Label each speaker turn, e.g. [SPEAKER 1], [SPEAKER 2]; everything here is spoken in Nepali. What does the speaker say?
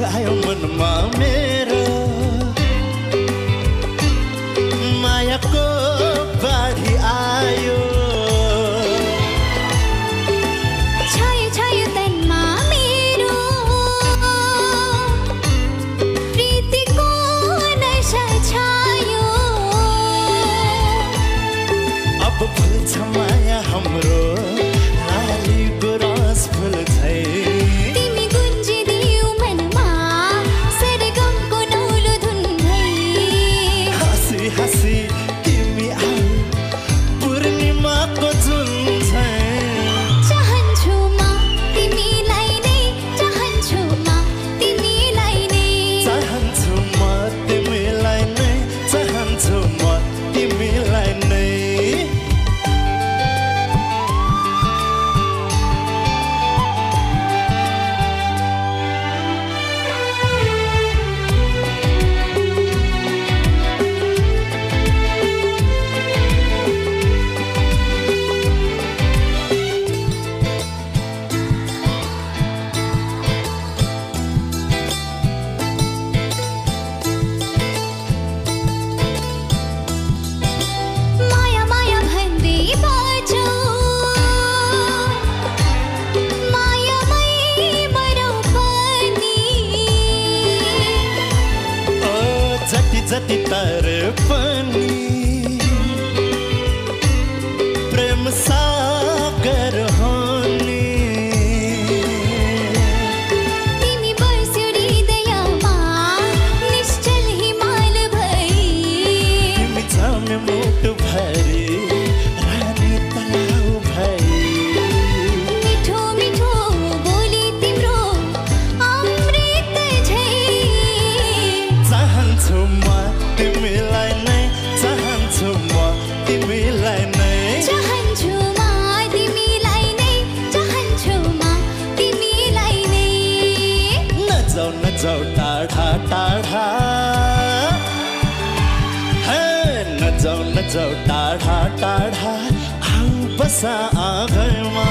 [SPEAKER 1] आयो मनमा मेरो मायाको बाढी आयो
[SPEAKER 2] छायो छायो तनमा मेरो प्रीतिको नशा छायो
[SPEAKER 1] अब फुल्छ माया हाम्रो लालीको रस फुल्छै
[SPEAKER 2] तिमी गुन्जिदियौ मनमा सरगमको नौलो धुन भई
[SPEAKER 1] हाँसी हाँसी तिमी आऊ पूर्णिमाको जुन झैँ
[SPEAKER 2] चाहन्छु म तिमीलाई नै चाहन्छु म तिमीलाई नै
[SPEAKER 1] चाहन्छु म तिमीलाई नै चाहन्छु म तिमीलाई नै
[SPEAKER 2] माया माया भन्दै बाजौ मायामै मरौ पनि
[SPEAKER 1] ओ जति जति तर पनि प्रेम सागर होनी
[SPEAKER 2] तिमी बस्यौ हृदयमा निश्चल हिमाल भई
[SPEAKER 1] तिमी छाउने मुटु भरि रानी तलाउ भई
[SPEAKER 2] मिठो मिठो बोली तिम्रो अमृत झै
[SPEAKER 1] चाहन्छु म तिमीलाई नै चाहन्छु म तिमीलाई नै
[SPEAKER 2] चाहन्छु म तिमीलाई नै चाहन्छु म तिमीलाई नै
[SPEAKER 1] नजाऊ नजाऊ टाढा टाढा हे नजाऊ नजाऊ टाढा टाढा आऊ बसा आँगनमा